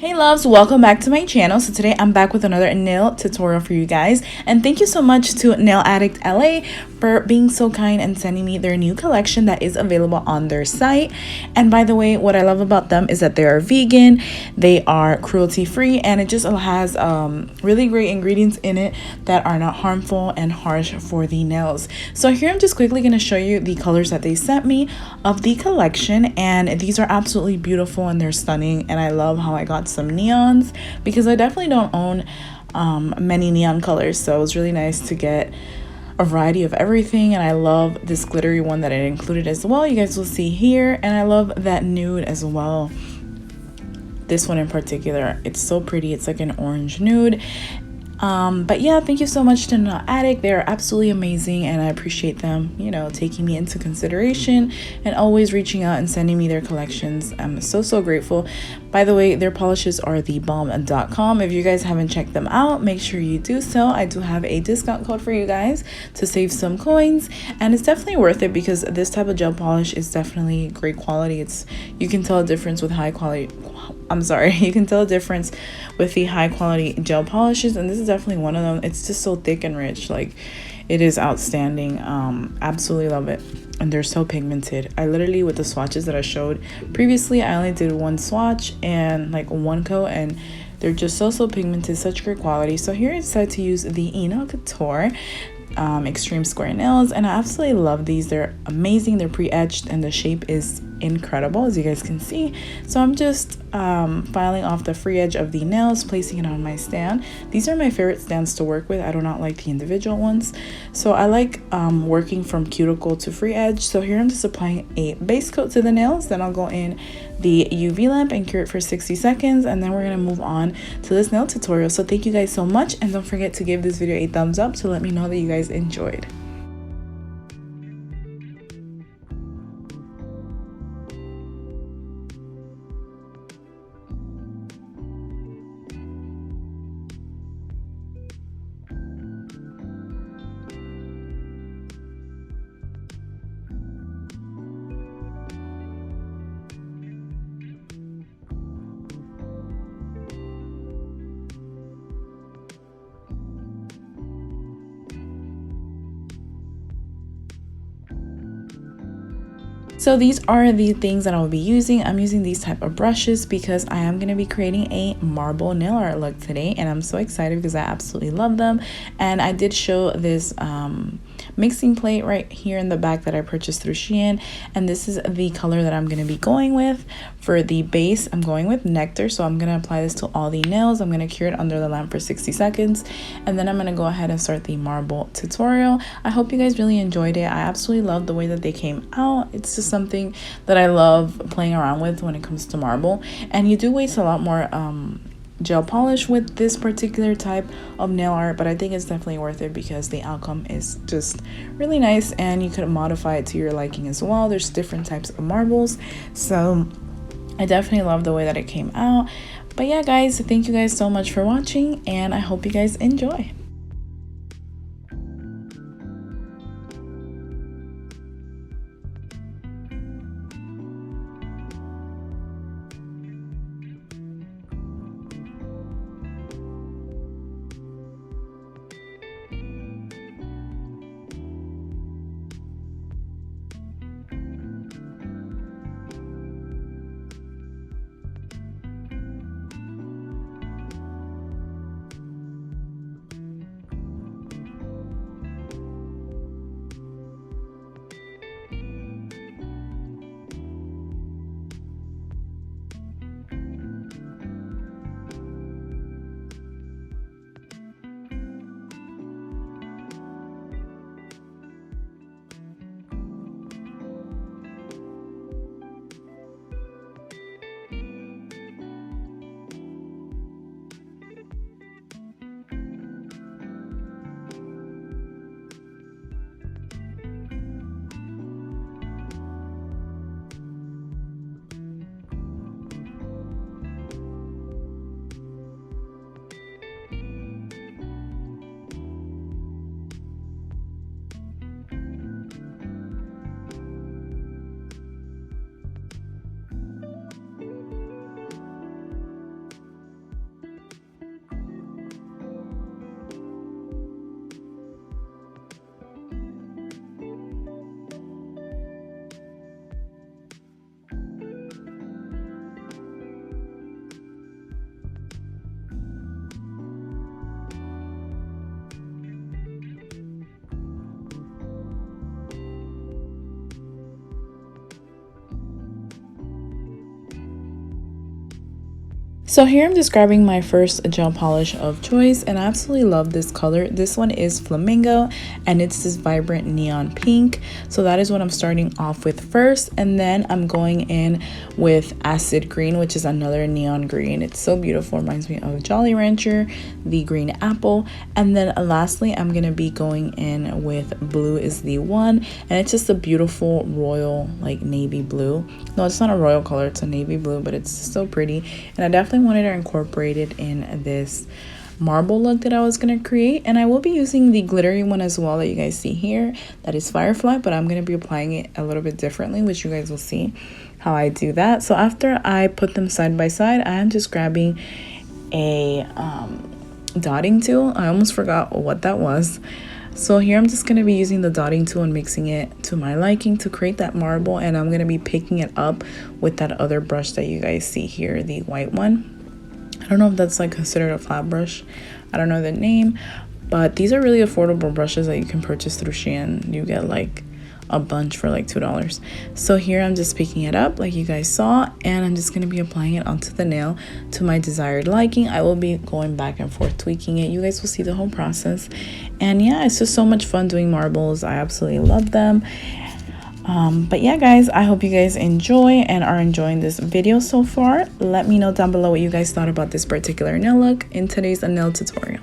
Hey loves, welcome back to my channel. So today I'm back with another nail tutorial for you guys, and thank you so much to Nail Addict LA for being so kind and sending me their new collection that is available on their site. And by the way, what I love about them is that they are vegan, they are cruelty free, and it just has really great ingredients in it that are not harmful and harsh for the nails. So here I'm just quickly going to show you the colors that they sent me of the collection, and these are absolutely beautiful and they're stunning, and I love how I got some neons because I definitely don't own many neon colors, so it was really nice to get a variety of everything. And I love this glittery one that I included as well, you guys will see here, and I love that nude as well. This one in particular, it's so pretty, it's like an orange nude. But yeah, thank you so much to Nail Addict. They're absolutely amazing, and I appreciate them, you know, taking me into consideration and always reaching out and sending me their collections. I'm so grateful. By the way, their polishes are thebomb.com. If you guys haven't checked them out, make sure you do so. I do have a discount code for you guys to save some coins, and it's definitely worth it because this type of gel polish is definitely great quality. You can tell a difference with you can tell a difference with the high quality gel polishes, and this is definitely one of them. It's just so thick and rich, like it is outstanding. Absolutely love it. And they're so pigmented. I literally, with the swatches that I showed previously, I only did one swatch and like one coat, and they're just so pigmented, such great quality. So here I decided to use the Couture extreme square nails, and I absolutely love these. They're amazing, they're pre-etched, and the shape is incredible, as you guys can see. So I'm just filing off the free edge of the nails, placing it on my stand. These are my favorite stands to work with. I do not like the individual ones, so I like working from cuticle to free edge. So here I'm just applying a base coat to the nails, then I'll go in the UV lamp and cure it for 60 seconds, and then we're gonna move on to this nail tutorial. So thank you guys so much, and don't forget to give this video a thumbs up to let me know that you guys enjoyed. So these are the things that I'll be using. I'm using these type of brushes because I am going to be creating a marble nail art look today, and I'm so excited because I absolutely love them. And I did show this mixing plate right here in the back that I purchased through Shein, and this is the color that I'm going to be going with. For the base, I'm going with Nectar, so I'm going to apply this to all the nails. I'm going to cure it under the lamp for 60 seconds, and then I'm going to go ahead and start the marble tutorial. I hope you guys really enjoyed it. I absolutely love the way that they came out. It's just something that I love playing around with when it comes to marble, and you do waste a lot more gel polish with this particular type of nail art, but I think it's definitely worth it because the outcome is just really nice, and you could modify it to your liking as well. There's different types of marbles, so I definitely love the way that it came out. But yeah guys, thank you guys so much for watching, and I hope you guys enjoy. So here I'm just grabbing my first gel polish of choice, and I absolutely love this color. This one is Flamingo, and it's this vibrant neon pink. So that is what I'm starting off with first, and then I'm going in with Acid Green, which is another neon green. It's so beautiful, reminds me of Jolly Rancher, the green apple. And then lastly, I'm gonna be going in with Blue is the One, and it's just a beautiful royal, like navy blue. No, it's not a royal color, it's a navy blue, but it's so pretty, and I definitely wanted to incorporate it in this marble look that I was going to create. And I will be using the glittery one as well that you guys see here, that is Firefly, but I'm going to be applying it a little bit differently, which you guys will see how I do that. So after I put them side by side, I am just grabbing a dotting tool. I almost forgot what that was. So here I'm just going to be using the dotting tool and mixing it to my liking to create that marble, and I'm going to be picking it up with that other brush that you guys see here, the white one. I don't know if that's like considered a flat brush. I don't know the name, but these are really affordable brushes that you can purchase through Shein. You get like a bunch for like $2. So here I'm just picking it up like you guys saw, and I'm just going to be applying it onto the nail to my desired liking. I will be going back and forth tweaking it. You guys will see the whole process. And yeah, it's just so much fun doing marbles. I absolutely love them. But yeah, guys, I hope you guys enjoy and are enjoying this video so far. Let me know down below what you guys thought about this particular nail look in today's nail tutorial.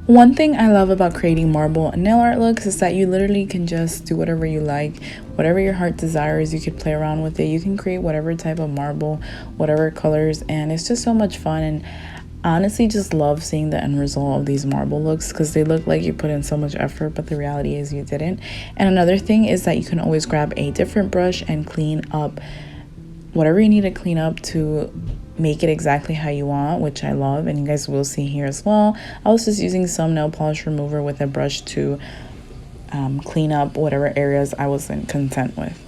One thing I love about creating marble nail art looks is that you literally can just do whatever you like, whatever your heart desires. You could play around with it. You can create whatever type of marble, whatever colors, and it's just so much fun. And honestly, just love seeing the end result of these marble looks because they look like you put in so much effort, but the reality is you didn't. And another thing is that you can always grab a different brush and clean up whatever you need to clean up to make it exactly how you want, which I love, and you guys will see here as well. I was just using some nail polish remover with a brush to clean up whatever areas I wasn't content with.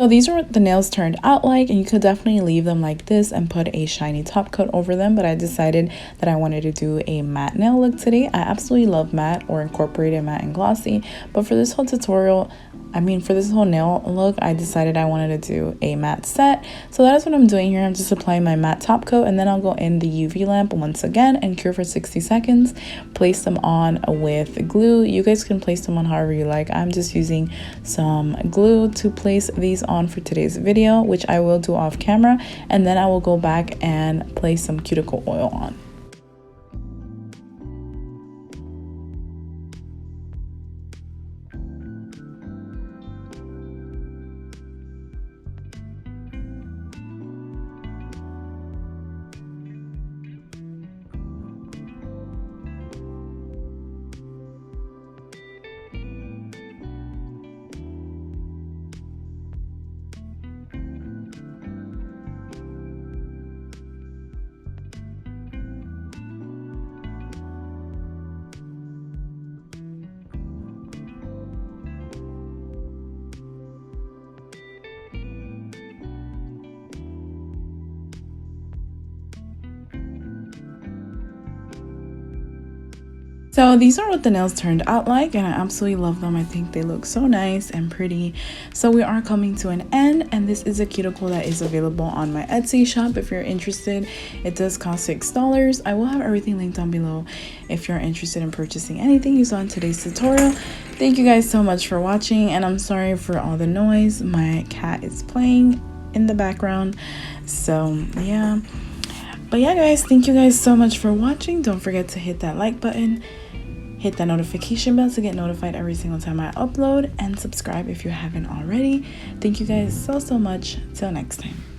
So these are what the nails turned out like, and you could definitely leave them like this and put a shiny top coat over them, but I decided that I wanted to do a matte nail look today. I absolutely love matte or incorporated matte and glossy, but for this whole tutorial, for this whole nail look, I decided I wanted to do a matte set. So that is what I'm doing here. I'm just applying my matte top coat, and then I'll go in the UV lamp once again and cure for 60 seconds. Place them on with glue. You guys can place them on however you like. I'm just using some glue to place these on for today's video, which I will do off camera, and then I will go back and place some cuticle oil on. So these are what the nails turned out like, and I absolutely love them. I think they look so nice and pretty. So we are coming to an end, and this is a cuticle that is available on my Etsy shop if you're interested. It does cost $6. I will have everything linked down below if you're interested in purchasing anything you saw in today's tutorial. Thank you guys so much for watching, and I'm sorry for all the noise. My cat is playing in the background, so yeah. But yeah guys, thank you guys so much for watching. Don't forget to hit that like button, hit that notification bell to get notified every single time I upload, and subscribe if you haven't already. Thank you guys so much. Till next time.